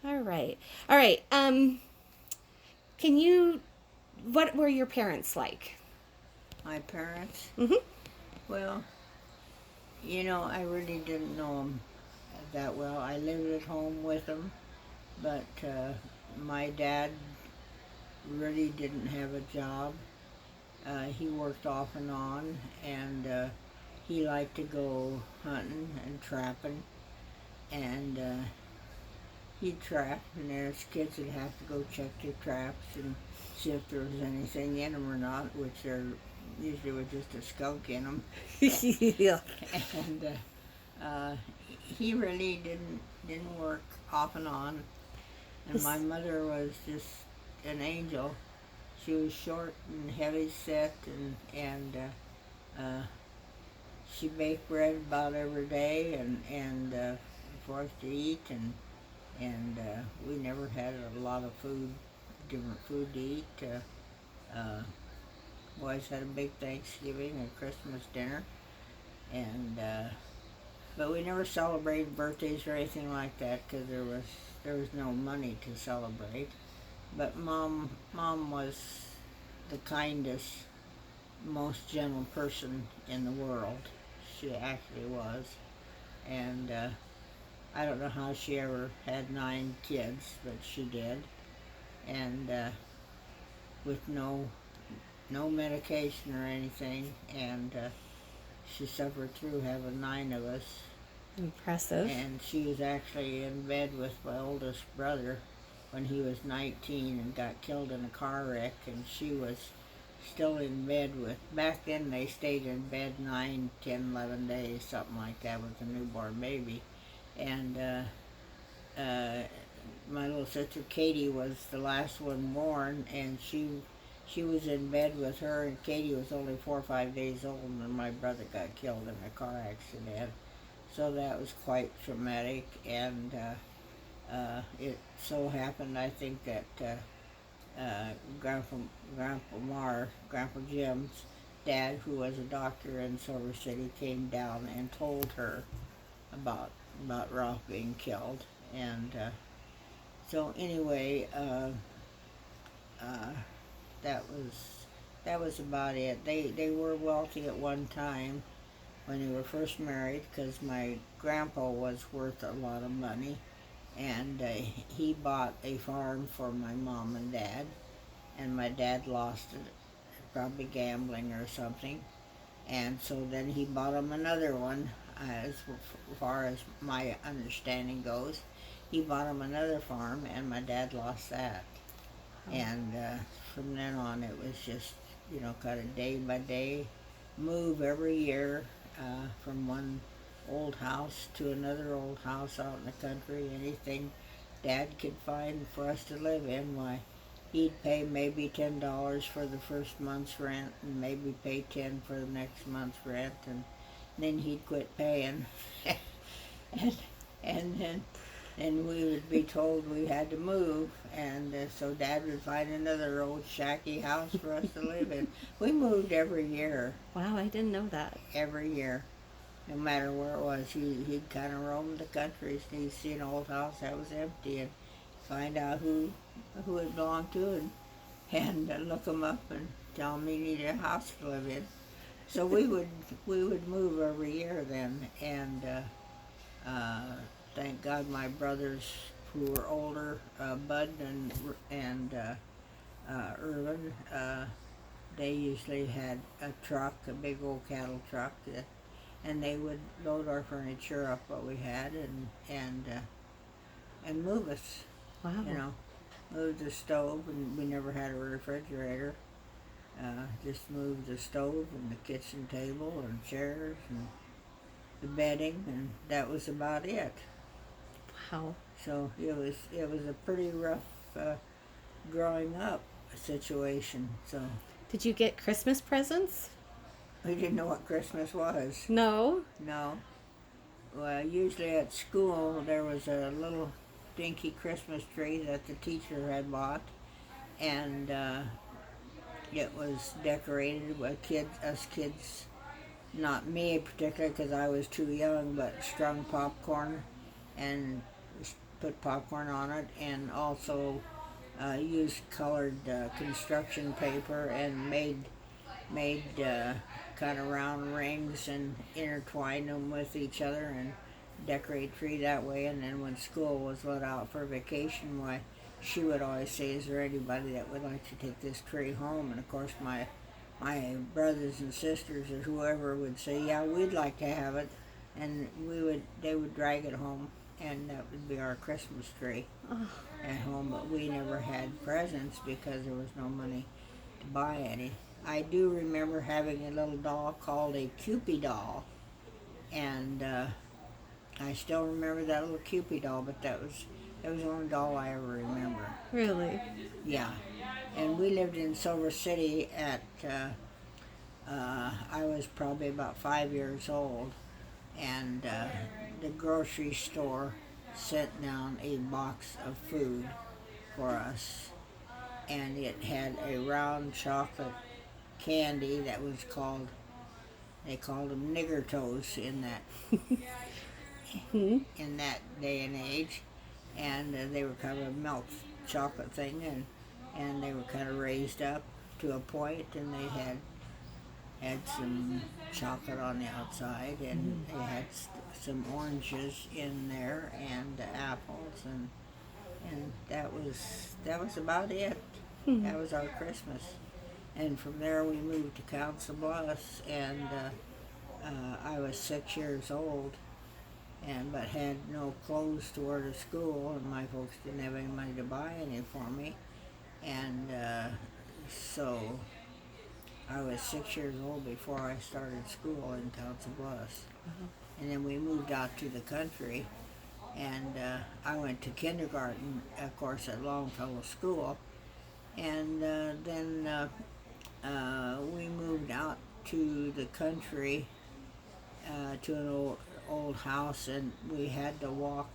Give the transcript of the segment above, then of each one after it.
All right. All right. Can you? What were your parents like? My parents, Mm-hmm. well, I really didn't know them that well. I lived at home with them, but my dad really didn't have a job. He worked off and on, and he liked to go hunting and trapping, and he'd trap, and as kids would have to go check their traps and see if there was anything in them or not, which there usually was just a skunk in them. Yeah. And he really didn't work off and on. And my mother was just an angel. She was short and heavy set, and she baked bread about every day, and for us to eat, and we never had a lot of food, different food to eat. We always had a big Thanksgiving and Christmas dinner, and but we never celebrated birthdays or anything like that because there was no money to celebrate. But mom was the kindest, most gentle person in the world. She actually was, and I don't know how she ever had 9 kids, but she did, and with no medication or anything, and she suffered through having 9 of us. Impressive. And she was actually in bed with my oldest brother when he was 19 and got killed in a car wreck, and she was still in bed with. Back then, they stayed in bed 9, 10, 11 days, something like that, with a newborn baby. And uh, my little sister Katie was the last one born, and she was in bed with her, and Katie was only 4 or 5 days old, and my brother got killed in a car accident. So that was quite traumatic, and it so happened, I think, that Grandpa, Grandpa Jim's dad, who was a doctor in Silver City, came down and told her about Ralph being killed, and so anyway, uh, that was that was about it. They were wealthy at one time when they were first married because my grandpa was worth a lot of money, and he bought a farm for my mom and dad, and my dad lost it, probably gambling or something, and so then he bought him another one. As far as my understanding goes, he bought him another farm, and my dad lost that. And from then on, it was just, kind of day by day, move every year from one old house to another old house out in the country. Anything Dad could find for us to live in, why, he'd pay maybe $10 for the first month's rent, and maybe pay 10 for the next month's rent, and then he'd quit paying. and and then we would be told we had to move, and so Dad would find another old shacky house for us to live in. We moved Wow, I didn't know that. every year, no matter where it was. He'd kind of roam the country, and he'd see an old house that was empty, and find out who it belonged to, and look them up and tell them he needed a house to live in. So we would move every year then, and thank God my brothers who were older, Bud and Irvin, they usually had a truck, a big old cattle truck, and they would load our furniture up what we had, and move us. Wow. Move the stove, and we never had a refrigerator. Just moved the stove and the kitchen table and chairs and the bedding, and that was about it. Wow. So it was a pretty rough growing up situation. So Did you get Christmas presents? we didn't know what Christmas was. No. No. Well, usually at school there was a little dinky Christmas tree that the teacher had bought, and it was decorated with us kids, not me particularly because I was too young, but strung popcorn and put popcorn on it, and also used colored construction paper and made kind of round rings and intertwined them with each other and decorate tree that way. And then when school was let out for vacation, why, she would always say, "Is there anybody that would like to take this tree home?" And of course my brothers and sisters or whoever would say, "Yeah, we'd like to have it," and they would drag it home, and that would be our Christmas tree at home. But we never had presents because there was no money to buy any. I do remember having a little doll called a Cupid doll, and I still remember that little Cupid doll, but that was the only doll I ever remember. Really? Yeah. And we lived in Silver City at, I was probably about 5 years old, and the grocery store sent down a box of food for us, and it had a round chocolate candy that was called, they called them nigger toes in that in that day and age, and they were kind of a milk chocolate thing, and they were kind of raised up to a point, and they had some chocolate on the outside, and they had some oranges in there, and apples, and that was about it. That was our Christmas. And from there we moved to Council Bluffs, and I was 6 years old, but had no clothes to wear to school, and my folks didn't have any money to buy any for me, and so I was 6 years old before I started school in Council Bluffs. And then we moved out to the country, and I went to kindergarten, of course, at Longfellow School, and then we moved out to the country to an old house, and we had to walk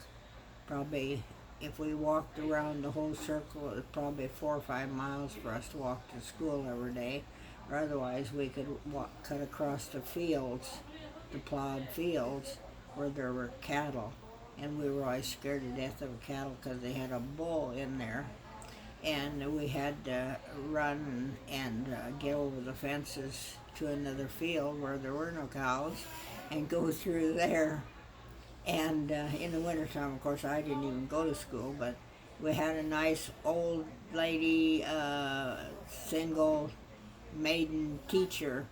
probably, if we walked around the whole circle, it was probably 4 or 5 miles for us to walk to school every day, or otherwise we could cut across the fields, the plowed fields where there were cattle, and we were always scared to death of a cattle because they had a bull in there, and we had to run and get over the fences to another field where there were no cows and go through there. And in the wintertime, of course, I didn't even go to school, but we had a nice old lady, single maiden teacher,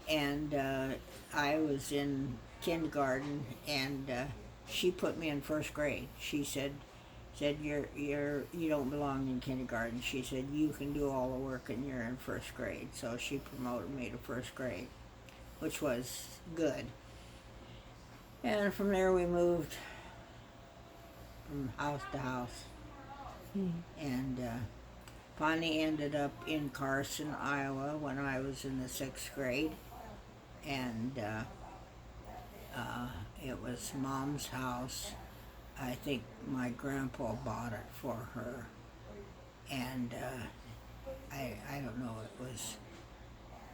and I was in kindergarten, and she put me in first grade. She said you don't belong in kindergarten. She said, you can do all the work and you're in first grade. So she promoted me to first grade, which was good. And from there we moved from house to house, and finally ended up in Carson, Iowa when I was in the 6th grade, and it was Mom's house. I think my grandpa bought it for her, and I don't know, it was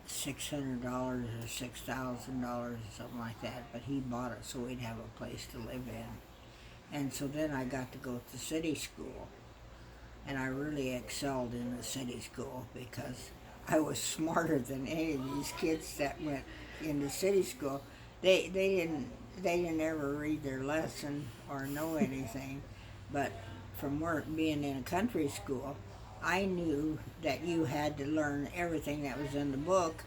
$600 or $6,000 or something like that, but he bought it so we'd have a place to live in. And so then I got to go to city school, and I really excelled in the city school because I was smarter than any of these kids that went into city school. They didn't ever read their lesson or know anything, but from being in a country school, I knew that you had to learn everything that was in the book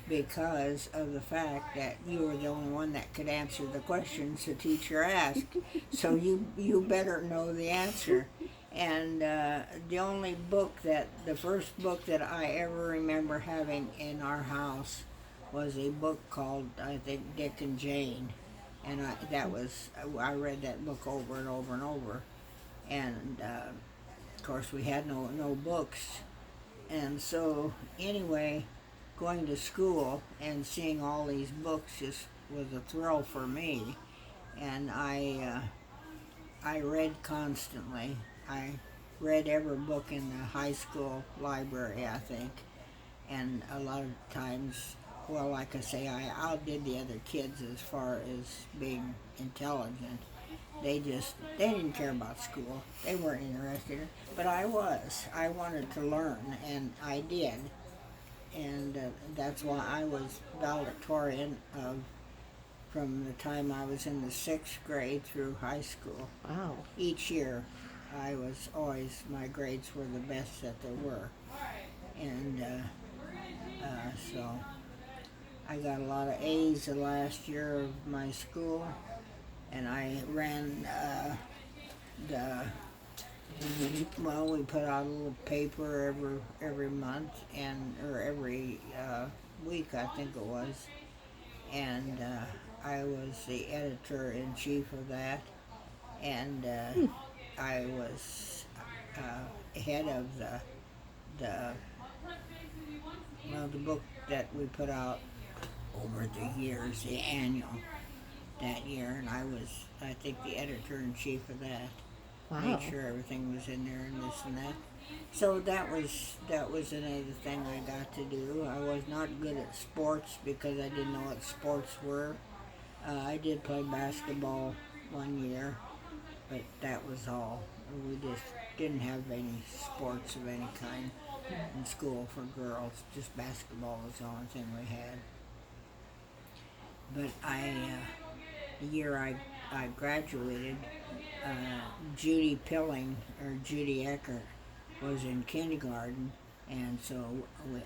because of the fact that you were the only one that could answer the questions the teacher asked. So you better know the answer. And the first book that I ever remember having in our house was a book called, I think, Dick and Jane. And I read that book over and over and over. And of course we had no books. And so anyway, going to school and seeing all these books just was a thrill for me. And I read constantly. I read every book in the high school library, I think. And a lot of times, well, like I say, I outdid the other kids as far as being intelligent. They didn't care about school. They weren't interested in it. But I was. I wanted to learn, and I did. And that's why I was valedictorian from the time I was in the 6th grade through high school. Wow. Each year, I was always, my grades were the best that there were. And so I got a lot of A's the last year of my school, and I ran we put out a little paper every month or every week, I think it was, and I was the editor-in-chief of that, and I was head of the book that we put out over the years, the annual that year, and I was, I think, the editor-in-chief of that. Wow. Made sure everything was in there and this and that. So that was another thing I got to do. I was not good at sports because I didn't know what sports were. I did play basketball one year, but that was all. We just didn't have any sports of any kind in school for girls. Just basketball was the only thing we had. But the year I graduated, Judy Pilling, or Judy Eckert, was in kindergarten, and so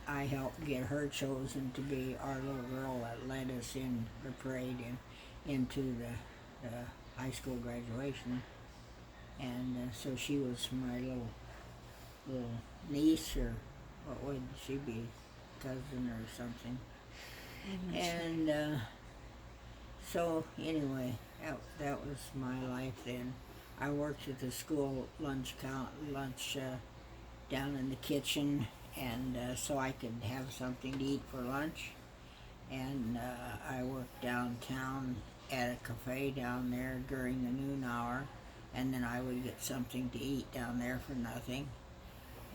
I helped get her chosen to be our little girl that led us in the parade into the high school graduation. And so she was my little niece, or what would she be, cousin or something. And so anyway, that was my life then. I worked at the school lunch down in the kitchen, and so I could have something to eat for lunch. And I worked downtown at a cafe down there during the noon hour, and then I would get something to eat down there for nothing.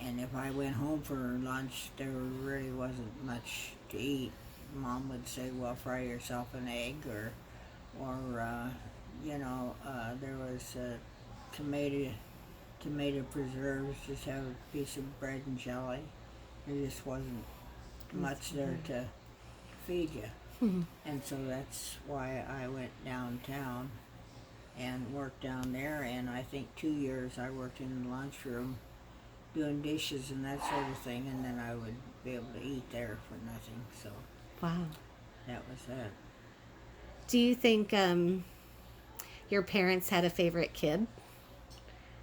And if I went home for lunch, there really wasn't much to eat. Mom would say, well, fry yourself an egg, or there was tomato preserves, just have a piece of bread and jelly. There just wasn't much there to feed you. Mm-hmm. And so that's why I went downtown and worked down there, and I think 2 years I worked in the lunchroom doing dishes and that sort of thing, and then I would be able to eat there for nothing. So wow. that was that. Do you think your parents had a favorite kid?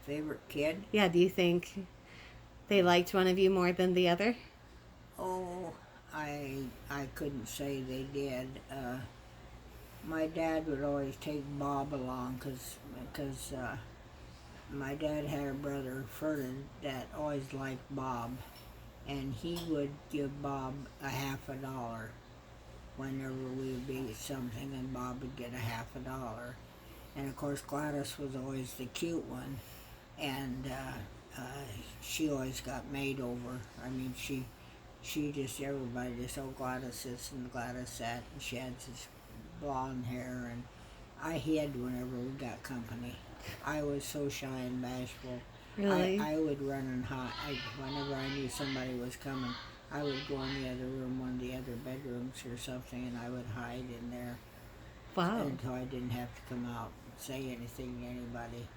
Favorite kid? Yeah, do you think they liked one of you more than the other? Oh, I couldn't say they did. My dad would always take Bob along because my dad had a brother, Ferdinand, that always liked Bob, and he would give Bob $50 whenever we would be at something, and Bob would get $50. And of course Gladys was always the cute one, and she always got made over. I mean, she just, everybody just, oh, Gladys this and Gladys that, and she had this blonde hair, and I hid whenever we got company. I was so shy and bashful. Really? I would run and hide. Whenever I knew somebody was coming, I would go in the other room, one of the other bedrooms or something, and I would hide in there. Wow. Until I didn't have to come out and say anything to anybody.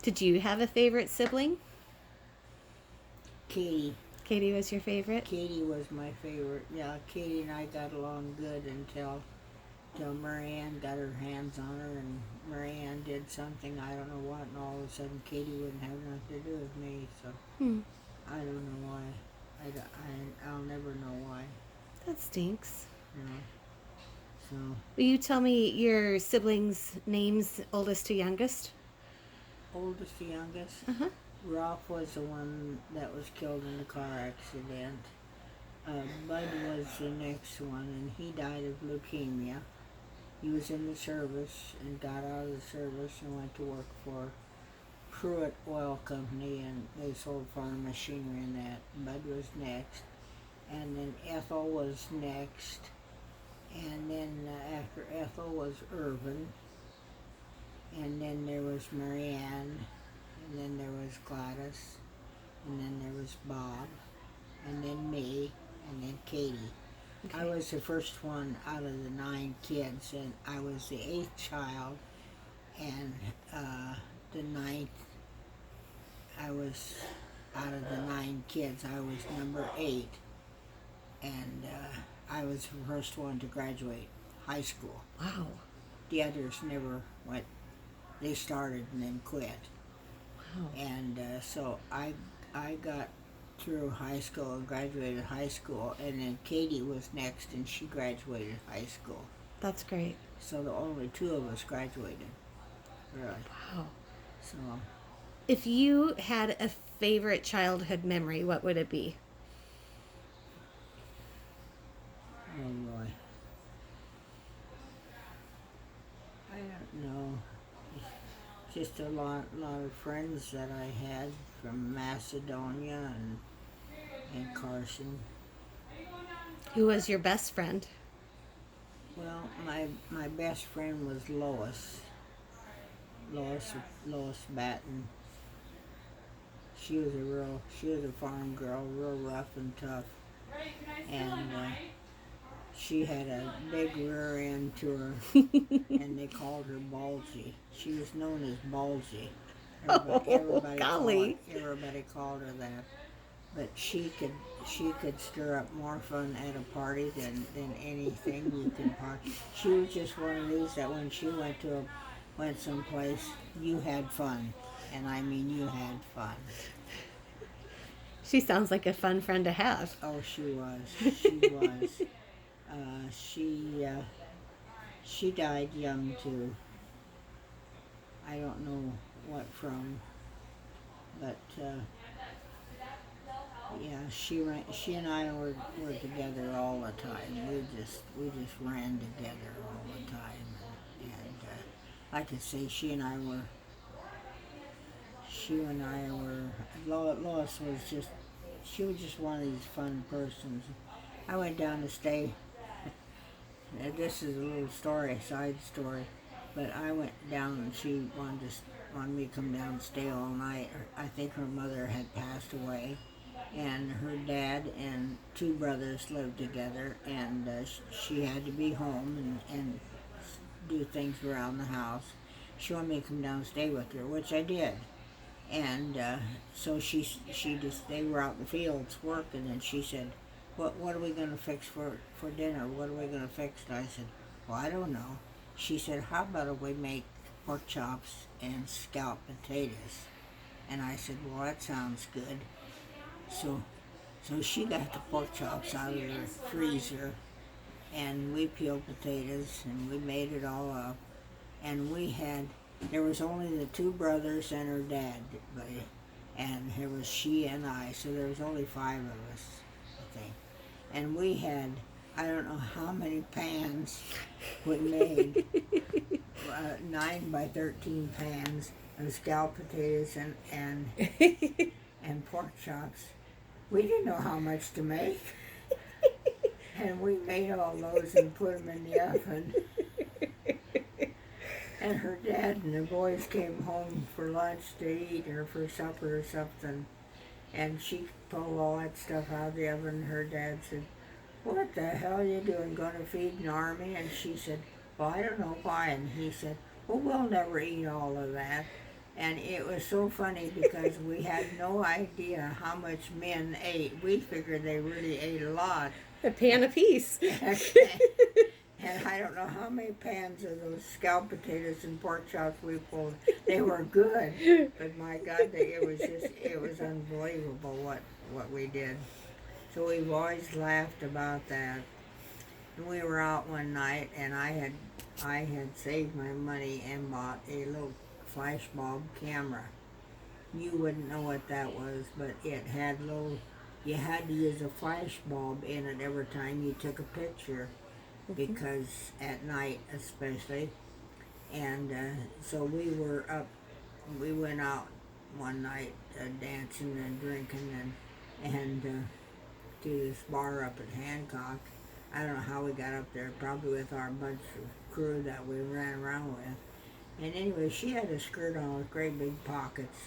Did you have a favorite sibling? Katie. Katie was your favorite? Katie was my favorite. Yeah, Katie and I got along good until Marianne got her hands on her, and Marianne did something, I don't know what, and all of a sudden Katie wouldn't have nothing to do with me, so I don't know why. I'll never know why. That stinks. You know? So, Will you tell me your siblings' names, oldest to youngest? oldest to youngest? Uh-huh. Ralph was the one that was killed in the car accident. Bud was the next one, and he died of leukemia. He was in the service and got out of the service and went to work for Pruitt Oil Company, and they sold farm machinery and that. Bud was next, and then Ethel was next, and then after Ethel was Irvin, and then there was Marianne, and then there was Gladys, and then there was Bob, and then me, and then Katie. Okay. I was the first one out of the 9 kids, and I was the 8th child, and the 9th, I was, out of the 9 kids, I was number 8, and I was the first one to graduate high school. Wow. The others never went, they started and then quit. Wow. And so I got through high school and graduated high school, and then Katie was next, and she graduated high school. That's great. So the only 2 of us graduated, really. Wow. So, If you had a favorite childhood memory, what would it be? oh boy, I don't know. Just a lot of friends that I had from Macedonia and Carson. Who was your best friend? Well, my best friend was Lois Batten. She was a farm girl, real rough and tough, and she had a big rear end to her, and they called her Bulgy. She was known as Bulgy. Everybody called her that. But she could stir up more fun at a party than anything you could possibly. She was just one of these that when she went someplace, you had fun, and I mean you had fun. She sounds like a fun friend to have. Oh, she was. She was. She died young too. I don't know what from, but yeah, she and I were together all the time. We just ran together all the time, and I could say she and I were. Lois was just. She was just one of these fun persons. I went down to stay. This is a little story, a side story, but I went down and she wanted me to come down and stay all night. I think her mother had passed away, and her dad and 2 brothers lived together, and she had to be home and do things around the house. She wanted me to come down and stay with her, which I did. And so they were out in the fields working, and she said, what are we going to fix for dinner? What are we going to fix? And I said, well, I don't know. She said, how about if we make pork chops and scalloped potatoes? And I said, well, that sounds good. So she got the pork chops out of the freezer, and we peeled potatoes, and we made it all up. And there was only the 2 brothers and her dad, and there was she and I, so there was only 5 of us, I think. And we had, I don't know how many pans we made, 9 by 13 pans of scalloped potatoes and pork chops. We didn't know how much to make, and we made all those and put them in the oven. And her dad and the boys came home for lunch to eat or for supper or something. And she pulled all that stuff out of the oven. Her dad said, what the hell are you doing, going to feed an army? And she said, well, I don't know why. And he said, well, we'll never eat all of that. And it was so funny because we had no idea how much men ate. We figured they really ate a lot. A pan apiece. And I don't know how many pans of those scalloped potatoes and pork chops we pulled. They were good, but my God, it was unbelievable what we did. So we've always laughed about that. And we were out one night, and I had saved my money and bought a little flash bulb camera. You wouldn't know what that was, but it had you had to use a flash bulb in it every time you took a picture. Because at night especially, and so we went out one night dancing and drinking and to this bar up at Hancock. I don't know how we got up there, probably with our bunch of crew that we ran around with, And anyway, she had a skirt on with great big pockets.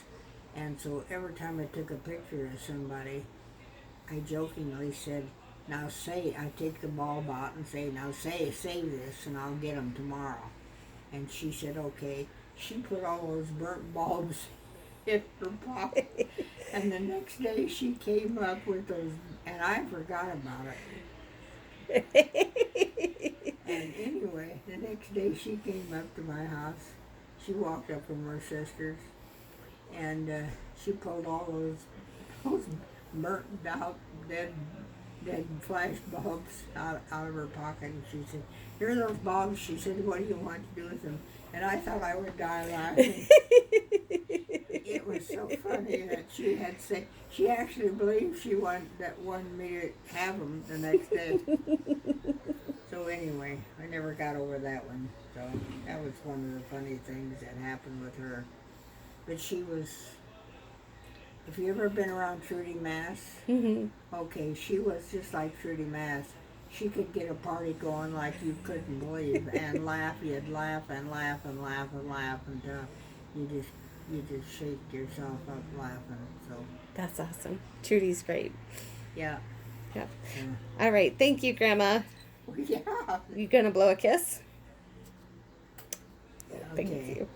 And so every time I took a picture of somebody, I jokingly said, now say, I take the bulb out and say, now save this and I'll get them tomorrow. And she said, okay. She put all those burnt bulbs in her pocket. And the next day she came up with those, and I forgot about it. And anyway, the next day she came up to my house. She walked up from her sister's, and she pulled all those burnt out, dead flash bulbs out of her pocket, and she said, "Here are those bulbs." She said, "What do you want to do with them?" And I thought I would die laughing. It was so funny that she had said she actually believed she wanted me to have them the next day. So anyway, I never got over that one. So that was one of the funny things that happened with her. But she was. Have you ever been around Trudy Mass? Mm-hmm. Okay, she was just like Trudy Mass. She could get a party going like you couldn't believe, and laugh. You'd laugh and laugh and laugh and laugh until you just shake yourself up laughing. So That's awesome. Trudy's great. yeah. Yep. All right. Thank you, Grandma. Yeah. You gonna blow a kiss? Okay. Thank you.